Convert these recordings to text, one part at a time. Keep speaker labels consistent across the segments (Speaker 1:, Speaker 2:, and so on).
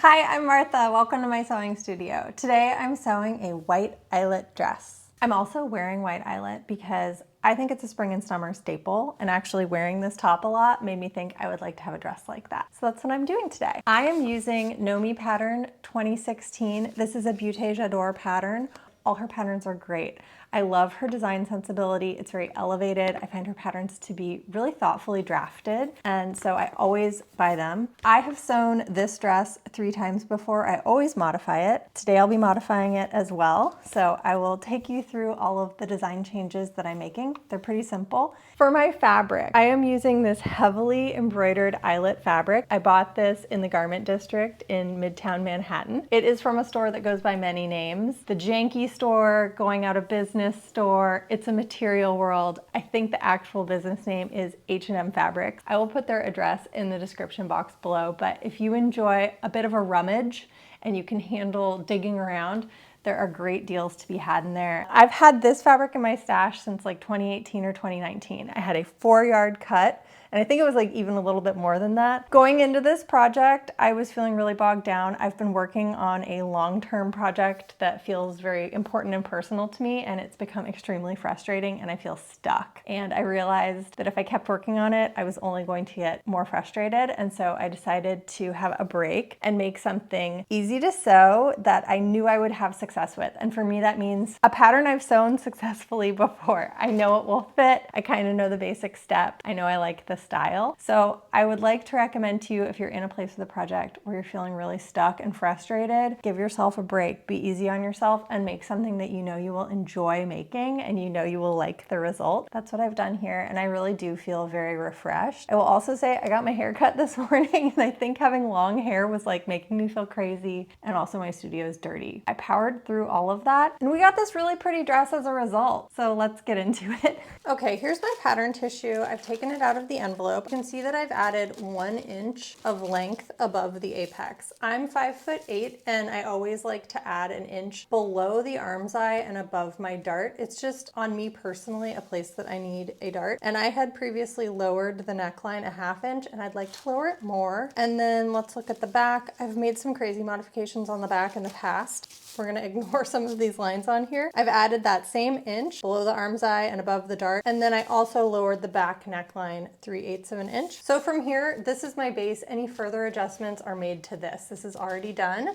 Speaker 1: Hi, I'm Martha. Welcome to my sewing studio. Today I'm sewing a white eyelet dress. I'm also wearing white eyelet because I think it's a spring and summer staple, and actually wearing this top a lot made me think I would like to have a dress like that. So that's what I'm doing today. I am using Nomi pattern 2016. This is a Beaute J'adore pattern. All her patterns are great. I love her design sensibility. It's very elevated. I find her patterns to be really thoughtfully drafted, and so I always buy them. I have sewn this dress 3 times before. I always modify it. Today I'll be modifying it as well, so I will take you through all of the design changes that I'm making. They're pretty simple. For my fabric, I am using this heavily embroidered eyelet fabric. I bought this in the Garment District in Midtown Manhattan. It is from a store that goes by many names. The Janky Store, Going Out of Business Store, It's a Material World. I think the actual business name is H&M Fabrics. I will put their address in the description box below, but if you enjoy a bit of a rummage and you can handle digging around, there are great deals to be had in there. I've had this fabric in my stash since like 2018 or 2019. I had a 4-yard cut, and I think it was like even a little bit more than that. Going into this project, I was feeling really bogged down. I've been working on a long-term project that feels very important and personal to me, and it's become extremely frustrating and I feel stuck. And I realized that if I kept working on it, I was only going to get more frustrated. And so I decided to have a break and make something easy to sew that I knew I would have success with. And for me, that means a pattern I've sewn successfully before. I know it will fit. I kind of know the basic steps. I know I like the style. So I would like to recommend to you, if you're in a place with a project where you're feeling really stuck and frustrated, give yourself a break, be easy on yourself, and make something that you know you will enjoy making and you know you will like the result. That's what I've done here, and I really do feel very refreshed. I will also say I got my hair cut this morning, and I think having long hair was like making me feel crazy, and also my studio is dirty. I powered through all of that, and we got this really pretty dress as a result. So let's get into it. Okay, here's my pattern tissue. I've taken it out of the envelope. You can see that I've added 1 inch of length above the apex. I'm 5'8", and I always like to add an inch below the arm's eye and above my dart. It's just, on me personally, a place that I need a dart. And I had previously lowered the neckline a 1/2 inch, and I'd like to lower it more. And then let's look at the back. I've made some crazy modifications on the back in the past. We're gonna ignore some of these lines on here. I've added that same inch below the arm's eye and above the dart. And then I also lowered the back neckline 3/8 of an inch. So from here, this is my base. Any further adjustments are made to this. This is already done.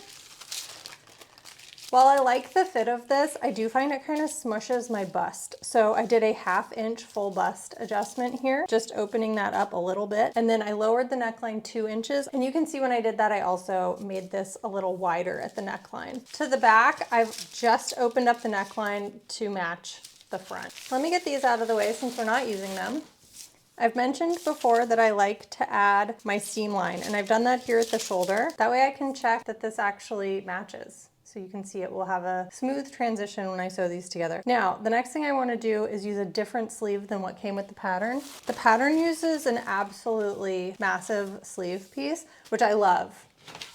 Speaker 1: While I like the fit of this, I do find it kind of smushes my bust. So I did a 1/2 inch full bust adjustment here, just opening that up a little bit. And then I lowered the neckline 2 inches. And you can see when I did that, I also made this a little wider at the neckline. To the back, I've just opened up the neckline to match the front. Let me get these out of the way since we're not using them. I've mentioned before that I like to add my seam line, and I've done that here at the shoulder. That way I can check that this actually matches. So you can see it will have a smooth transition when I sew these together. Now, the next thing I want to do is use a different sleeve than what came with the pattern. The pattern uses an absolutely massive sleeve piece, which I love.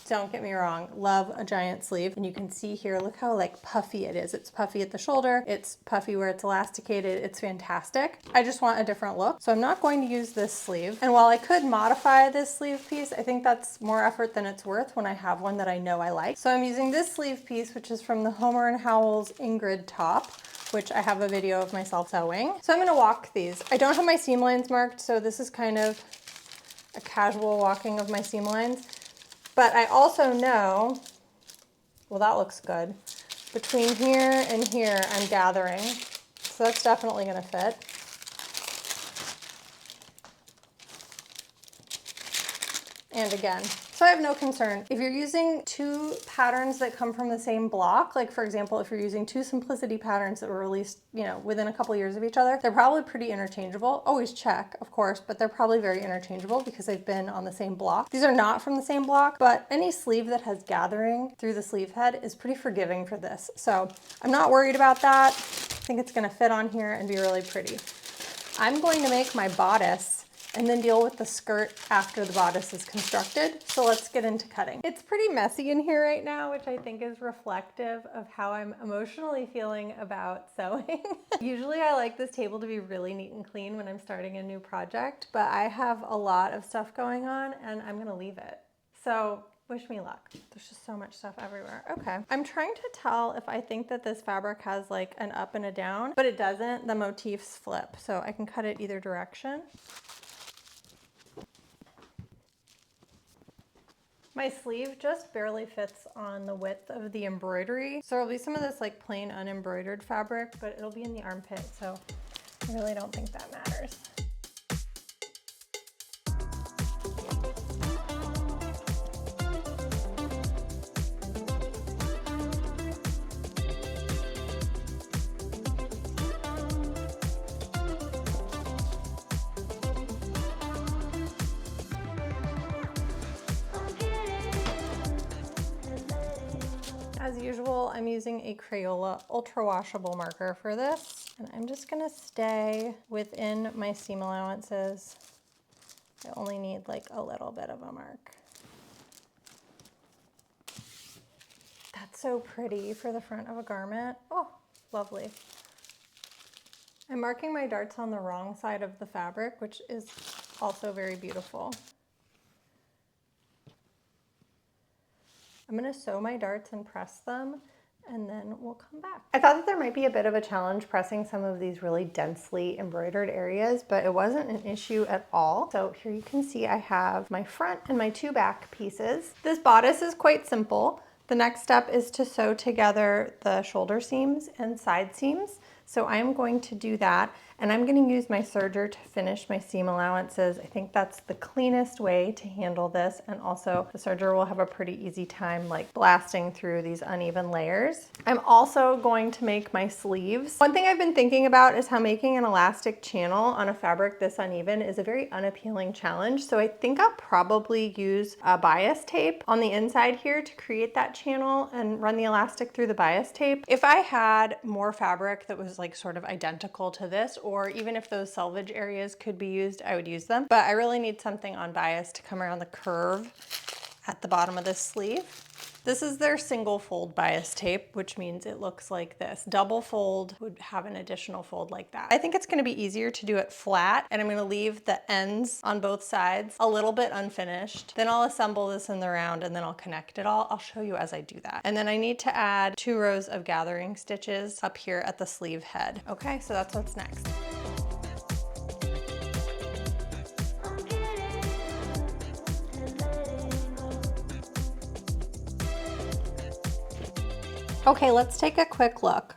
Speaker 1: Don't get me wrong, love a giant sleeve. And you can see here, look how like puffy it is. It's puffy at the shoulder, it's puffy where it's elasticated, it's fantastic. I just want a different look. So I'm not going to use this sleeve. And while I could modify this sleeve piece, I think that's more effort than it's worth when I have one that I know I like. So I'm using this sleeve piece, which is from the Homer & Howell's Ingrid top, which I have a video of myself sewing. So I'm gonna walk these. I don't have my seam lines marked, so this is kind of a casual walking of my seam lines. But I also know, well, that looks good. Between here and here, I'm gathering. So that's definitely gonna fit. And again, so I have no concern. If you're using 2 patterns that come from the same block, like for example, if you're using 2 Simplicity patterns that were released, you know, within a couple years of each other, they're probably pretty interchangeable. Always check, of course, but they're probably very interchangeable because they've been on the same block. These are not from the same block, but any sleeve that has gathering through the sleeve head is pretty forgiving for this. So I'm not worried about that. I think it's gonna fit on here and be really pretty. I'm going to make my bodice and then deal with the skirt after the bodice is constructed. So let's get into cutting. It's pretty messy in here right now, which I think is reflective of how I'm emotionally feeling about sewing. Usually I like this table to be really neat and clean when I'm starting a new project, but I have a lot of stuff going on and I'm gonna leave it. So wish me luck. There's just so much stuff everywhere. Okay. I'm trying to tell if I think that this fabric has like an up and a down, but it doesn't. The motifs flip, so I can cut it either direction. My sleeve just barely fits on the width of the embroidery. So there'll be some of this like plain unembroidered fabric, but it'll be in the armpit, so I really don't think that matters. As usual, I'm using a Crayola ultra washable marker for this, and I'm just gonna stay within my seam allowances. I only need like a little bit of a mark. That's so pretty for the front of a garment. Oh, lovely. I'm marking my darts on the wrong side of the fabric, which is also very beautiful. I'm gonna sew my darts and press them, and then we'll come back. I thought that there might be a bit of a challenge pressing some of these really densely embroidered areas, but it wasn't an issue at all. So here you can see I have my front and my two back pieces. This bodice is quite simple. The next step is to sew together the shoulder seams and side seams. So I'm going to do that, and I'm going to use my serger to finish my seam allowances. I think that's the cleanest way to handle this, and also the serger will have a pretty easy time like blasting through these uneven layers. I'm also going to make my sleeves. One thing I've been thinking about is how making an elastic channel on a fabric this uneven is a very unappealing challenge. So I think I'll probably use a bias tape on the inside here to create that channel and run the elastic through the bias tape. If I had more fabric that was like sort of identical to this, or even if those selvage areas could be used, I would use them. But I really need something on bias to come around the curve at the bottom of this sleeve. This is their single fold bias tape, which means it looks like this. Double fold would have an additional fold like that. I think it's gonna be easier to do it flat, and I'm gonna leave the ends on both sides a little bit unfinished. Then I'll assemble this in the round, and then I'll connect it all. I'll show you as I do that. And then I need to add 2 rows of gathering stitches up here at the sleeve head. Okay, so that's what's next. Okay, let's take a quick look.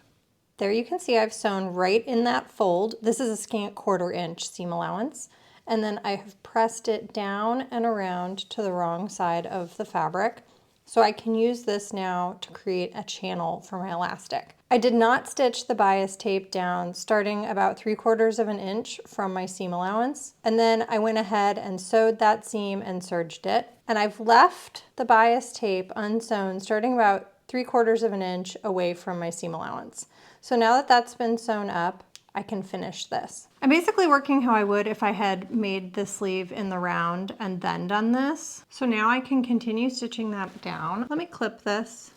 Speaker 1: There you can see I've sewn right in that fold. This is a scant 1/4 inch seam allowance. And then I have pressed it down and around to the wrong side of the fabric. So I can use this now to create a channel for my elastic. I did not stitch the bias tape down starting about 3/4 of an inch from my seam allowance. And then I went ahead and sewed that seam and serged it. And I've left the bias tape unsewn starting about 3/4 of an inch away from my seam allowance. So now that that's been sewn up, I can finish this. I'm basically working how I would if I had made the sleeve in the round and then done this. So now I can continue stitching that down. Let me clip this.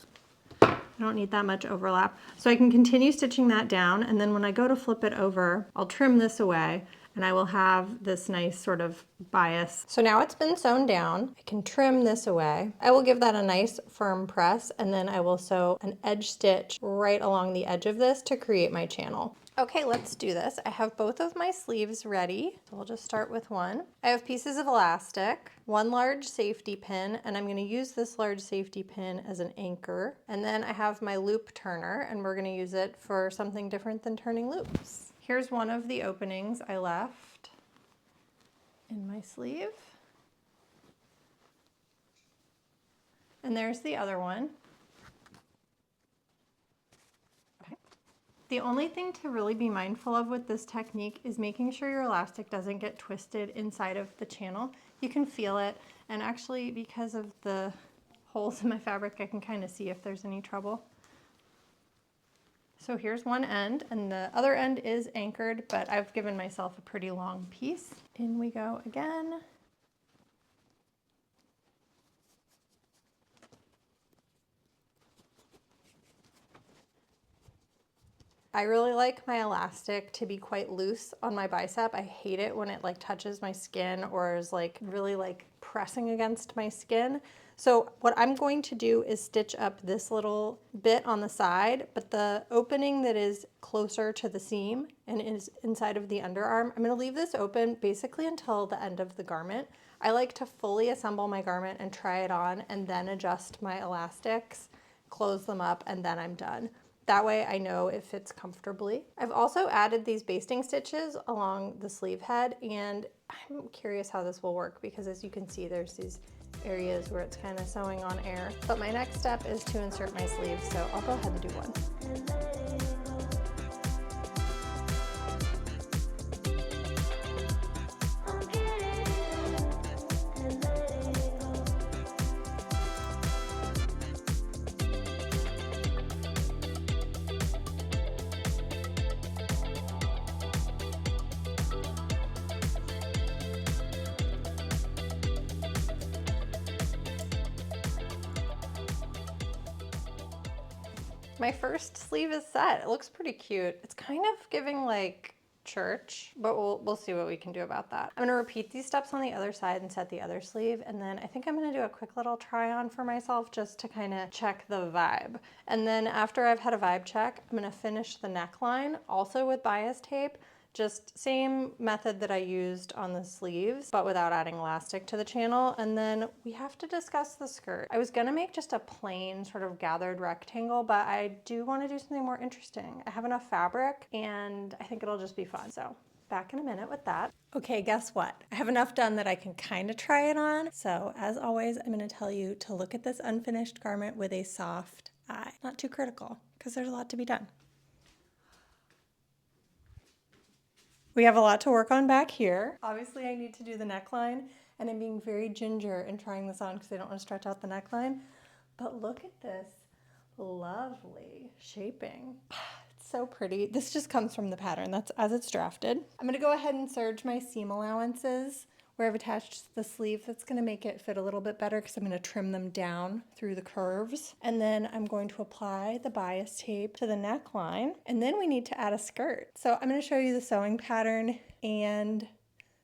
Speaker 1: I don't need that much overlap. So I can continue stitching that down, and then when I go to flip it over, I'll trim this away, and I will have this nice sort of bias. So now it's been sewn down. I can trim this away. I will give that a nice firm press, and then I will sew an edge stitch right along the edge of this to create my channel. Okay, let's do this. I have both of my sleeves ready. So we'll just start with one. I have pieces of elastic, 1 large safety pin, and I'm going to use this large safety pin as an anchor. And then I have my loop turner, and we're going to use it for something different than turning loops. Here's one of the openings I left in my sleeve. And there's the other one. The only thing to really be mindful of with this technique is making sure your elastic doesn't get twisted inside of the channel. You can feel it, and actually because of the holes in my fabric, I can kind of see if there's any trouble. So here's one end, and the other end is anchored, but I've given myself a pretty long piece. In we go again. I really like my elastic to be quite loose on my bicep. I hate it when it like touches my skin or is like really like pressing against my skin. So what I'm going to do is stitch up this little bit on the side, but the opening that is closer to the seam and is inside of the underarm, I'm going to leave this open basically until the end of the garment. I like to fully assemble my garment and try it on and then adjust my elastics, close them up, and then I'm done. That way I know it fits comfortably. I've also added these basting stitches along the sleeve head, and I'm curious how this will work because as you can see, there's these areas where it's kind of sewing on air. But my next step is to insert my sleeves, so I'll go ahead and do one. My first sleeve is set. It looks pretty cute. It's kind of giving like church, but we'll see what we can do about that. I'm gonna repeat these steps on the other side and set the other sleeve, and then I think I'm gonna do a quick little try on for myself just to kind of check the vibe. And then after I've had a vibe check, I'm gonna finish the neckline also with bias tape. Just same method that I used on the sleeves, but without adding elastic to the channel. And then we have to discuss the skirt. I was gonna make just a plain sort of gathered rectangle, but I do wanna do something more interesting. I have enough fabric and I think it'll just be fun. So back in a minute with that. Okay, guess what? I have enough done that I can kind of try it on. So as always, I'm gonna tell you to look at this unfinished garment with a soft eye. Not too critical, because there's a lot to be done. We have a lot to work on back here. Obviously, I need to do the neckline, and I'm being very ginger in trying this on because I don't want to stretch out the neckline. But look at this lovely shaping. It's so pretty. This just comes from the pattern. That's as it's drafted. I'm going to go ahead and serge my seam allowances where I've attached the sleeve. That's going to make it fit a little bit better because I'm going to trim them down through the curves. And then I'm going to apply the bias tape to the neckline. And then we need to add a skirt. So I'm going to show you the sewing pattern and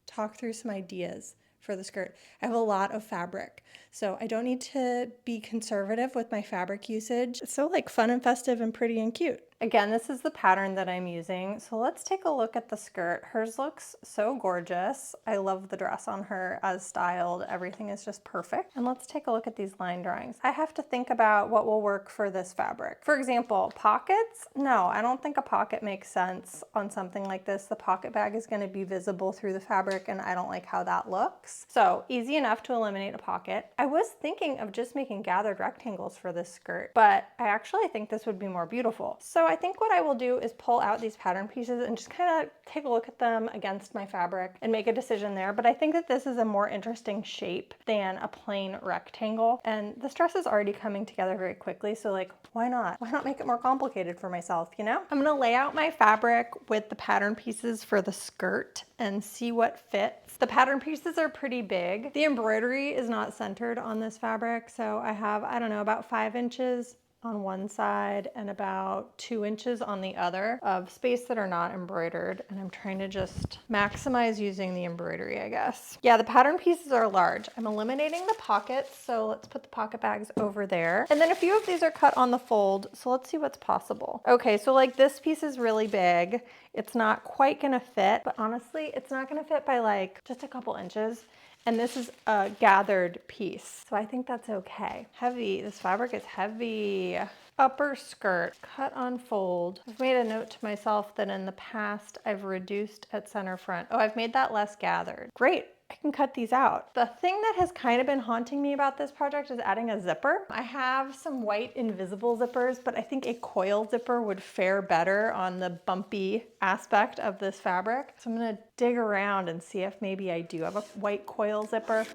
Speaker 1: talk through some ideas for the skirt. I have a lot of fabric, so I don't need to be conservative with my fabric usage. It's so like fun and festive and pretty and cute. Again, this is the pattern that I'm using. So let's take a look at the skirt. Hers looks so gorgeous. I love the dress on her as styled. Everything is just perfect. And let's take a look at these line drawings. I have to think about what will work for this fabric. For example, pockets. No, I don't think a pocket makes sense on something like this. The pocket bag is going to be visible through the fabric and I don't like how that looks. So easy enough to eliminate a pocket. I was thinking of just making gathered rectangles for this skirt, but I actually think this would be more beautiful. So I think what I will do is pull out these pattern pieces and just kind of take a look at them against my fabric and make a decision there. But I think that this is a more interesting shape than a plain rectangle. And this dress is already coming together very quickly. So like, why not? Why not make it more complicated for myself, you know? I'm gonna lay out my fabric with the pattern pieces for the skirt and see what fits. The pattern pieces are pretty big. The embroidery is not centered on this fabric. So I have, I don't know, about 5 inches on one side and about 2 inches on the other of space that are not embroidered. And I'm trying to just maximize using the embroidery, I guess. Yeah, the pattern pieces are large. I'm eliminating the pockets. So let's put the pocket bags over there. And then a few of these are cut on the fold. So let's see what's possible. Okay, so like this piece is really big. It's not quite gonna fit, but honestly, it's not gonna fit by like just a couple inches. And this is a gathered piece, so I think that's okay. Heavy, this fabric is heavy. Upper skirt, cut on fold. I've made a note to myself that in the past I've reduced at center front. Oh, I've made that less gathered. Great, I can cut these out. The thing that has kind of been haunting me about this project is adding a zipper. I have some white invisible zippers, but I think a coil zipper would fare better on the bumpy aspect of this fabric. So I'm gonna dig around and see if maybe I do have a white coil zipper.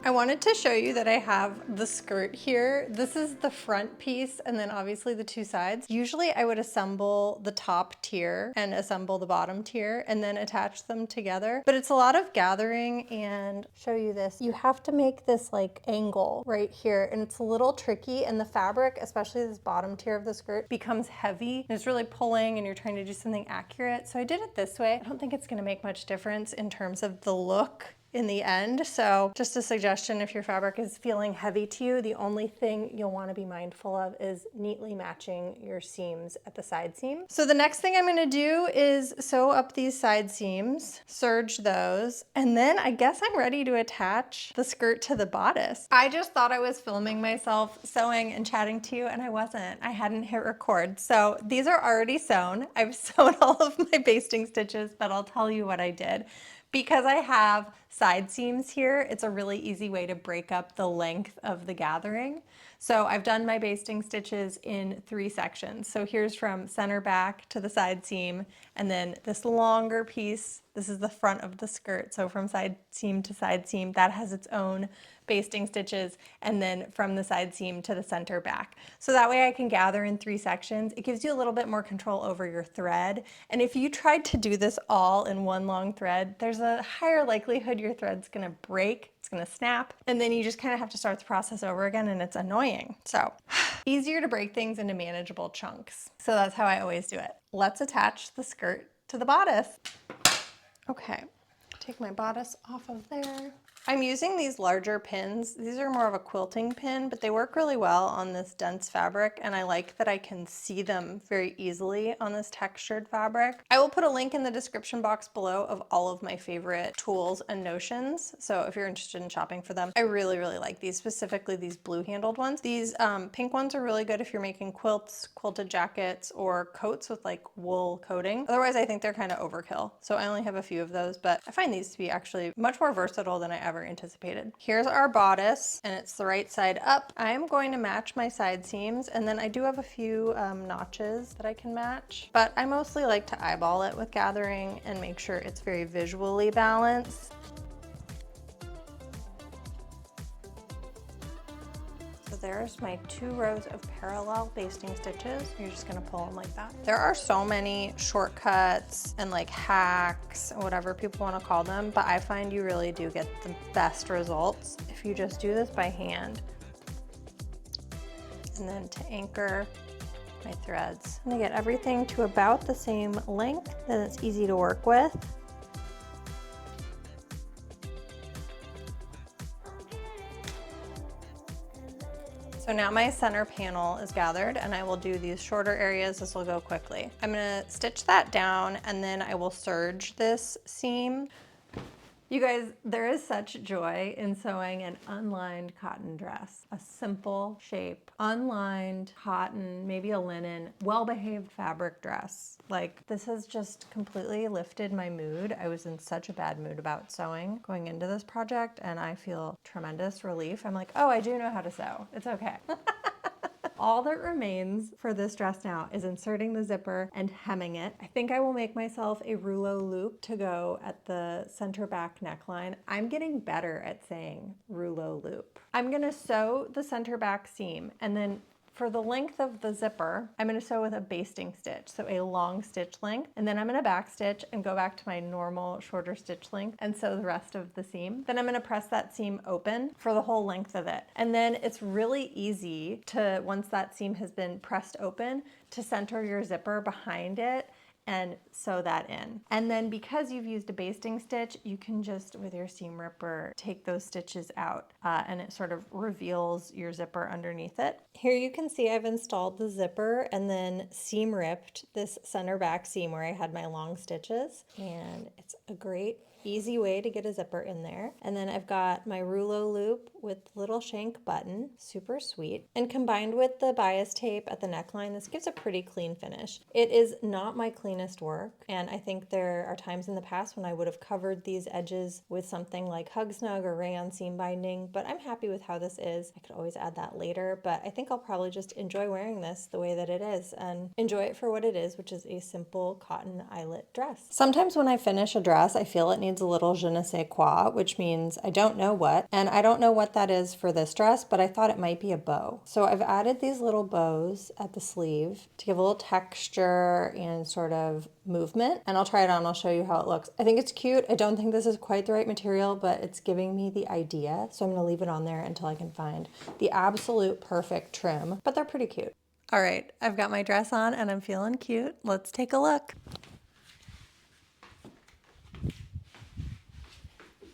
Speaker 1: I wanted to show you that I have the skirt here. This is the front piece and then obviously the two sides. Usually I would assemble the top tier and assemble the bottom tier and then attach them together. But it's a lot of gathering, and show you this. You have to make this like angle right here, and it's a little tricky, and the fabric, especially this bottom tier of the skirt, becomes heavy and it's really pulling and you're trying to do something accurate. So I did it this way. I don't think it's gonna make much difference in terms of the look in the end. So just a suggestion, if your fabric is feeling heavy to you, the only thing you'll want to be mindful of is neatly matching your seams at the side seam. So the next thing I'm going to do is sew up these side seams, serge those, and then I guess I'm ready to attach the skirt to the bodice. I just thought I was filming myself sewing and chatting to you, and I wasn't. I hadn't hit record. So these are already sewn. I've sewn all of my basting stitches, but I'll tell you what I did. Because I have side seams here, it's a really easy way to break up the length of the gathering. So I've done my basting stitches in 3 sections. So here's from center back to the side seam, and then this longer piece, this is the front of the skirt. So from side seam to side seam, that has its own basting stitches, and then from the side seam to the center back. So that way I can gather in 3 sections. It gives you a little bit more control over your thread. And if you tried to do this all in one long thread, there's a higher likelihood your thread's gonna break, it's gonna snap, and then you just kind of have to start the process over again, and it's annoying. So easier to break things into manageable chunks. So that's how I always do it. Let's attach the skirt to the bodice. Okay, take my bodice off of there. I'm using these larger pins. These are more of a quilting pin, but they work really well on this dense fabric, and I like that I can see them very easily on this textured fabric. I will put a link in the description box below of all of my favorite tools and notions, so if you're interested in shopping for them. I really, really like these, specifically these blue-handled ones. These pink ones are really good if you're making quilts, quilted jackets, or coats with like wool coating. Otherwise, I think they're kind of overkill, so I only have a few of those, but I find these to be actually much more versatile than I ever anticipated. Here's our bodice, and it's the right side up. I am going to match my side seams, and then I do have a few notches that I can match, but I mostly like to eyeball it with gathering and make sure it's very visually balanced. So there's my 2 rows of parallel basting stitches. You're just gonna pull them like that. There are so many shortcuts and like hacks, whatever people wanna call them, but I find you really do get the best results if you just do this by hand. And then to anchor my threads. I'm gonna get everything to about the same length, then it's easy to work with. So now my center panel is gathered, and I will do these shorter areas. This will go quickly. I'm gonna stitch that down, and then I will serge this seam. You guys, there is such joy in sewing an unlined cotton dress. A simple shape, unlined cotton, maybe a linen, well-behaved fabric dress. Like, this has just completely lifted my mood. I was in such a bad mood about sewing going into this project, and I feel tremendous relief. I'm like, oh, I do know how to sew. It's okay. All that remains for this dress now is inserting the zipper and hemming it. I think I will make myself a rouleau loop to go at the center back neckline. I'm getting better at saying rouleau loop. I'm gonna sew the center back seam, and then for the length of the zipper, I'm gonna sew with a basting stitch, so a long stitch length, and then I'm gonna backstitch and go back to my normal shorter stitch length and sew the rest of the seam. Then I'm gonna press that seam open for the whole length of it. And then it's really easy to, once that seam has been pressed open, to center your zipper behind it and sew that in. And then because you've used a basting stitch, you can just, with your seam ripper, take those stitches out and it sort of reveals your zipper underneath it. Here you can see I've installed the zipper and then seam ripped this center back seam where I had my long stitches, and it's a great easy way to get a zipper in there. And then I've got my rouleau loop with little shank button, super sweet. And combined with the bias tape at the neckline, this gives a pretty clean finish. It is not my clean cleanest work. And I think there are times in the past when I would have covered these edges with something like Hug Snug or rayon seam binding, but I'm happy with how this is. I could always add that later, but I think I'll probably just enjoy wearing this the way that it is and enjoy it for what it is, which is a simple cotton eyelet dress. Sometimes when I finish a dress, I feel it needs a little je ne sais quoi, which means I don't know what, and I don't know what that is for this dress, but I thought it might be a bow. So I've added these little bows at the sleeve to give a little texture and sort of movement, and I'll try it on. I'll show you how it looks. I think it's cute. I don't think this is quite the right material, but it's giving me the idea, so I'm going to leave it on there until I can find the absolute perfect trim, but they're pretty cute. All right, I've got my dress on and I'm feeling cute. Let's take a look.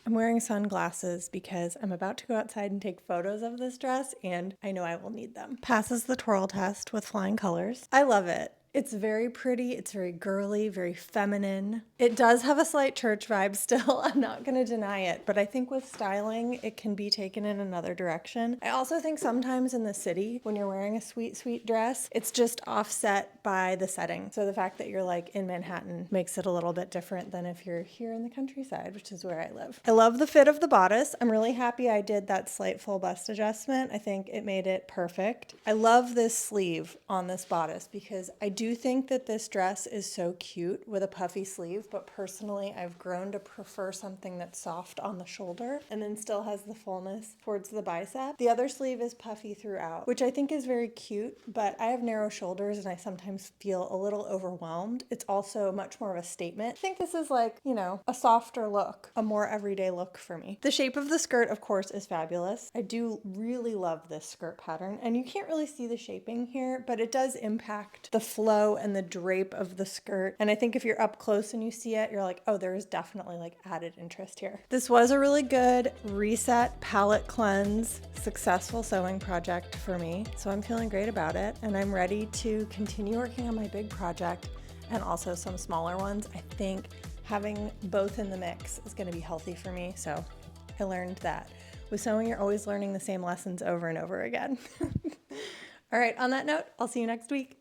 Speaker 1: I'm wearing sunglasses because I'm about to go outside and take photos of this dress, and I know I will need them. Passes the twirl test with flying colors. I love it. It's very pretty, it's very girly, very feminine. It does have a slight church vibe still, I'm not gonna deny it, but I think with styling, it can be taken in another direction. I also think sometimes in the city, when you're wearing a sweet, sweet dress, it's just offset by the setting. So the fact that you're like in Manhattan makes it a little bit different than if you're here in the countryside, which is where I live. I love the fit of the bodice. I'm really happy I did that slight full bust adjustment. I think it made it perfect. I love this sleeve on this bodice because I do think that this dress is so cute with a puffy sleeve, but personally I've grown to prefer something that's soft on the shoulder and then still has the fullness towards the bicep. The other sleeve is puffy throughout, which I think is very cute, but I have narrow shoulders and I sometimes feel a little overwhelmed. It's also much more of a statement. I think this is like, you know, a softer look, a more everyday look for me. The shape of the skirt, of course, is fabulous. I do really love this skirt pattern, and you can't really see the shaping here, but it does impact the flow and the drape of the skirt. And I think if you're up close and you see it, you're like, oh, there is definitely like added interest here. This was a really good reset, palette cleanse, successful sewing project for me. So I'm feeling great about it. And I'm ready to continue working on my big project and also some smaller ones. I think having both in the mix is going to be healthy for me. So I learned that with sewing, you're always learning the same lessons over and over again. All right, on that note, I'll see you next week.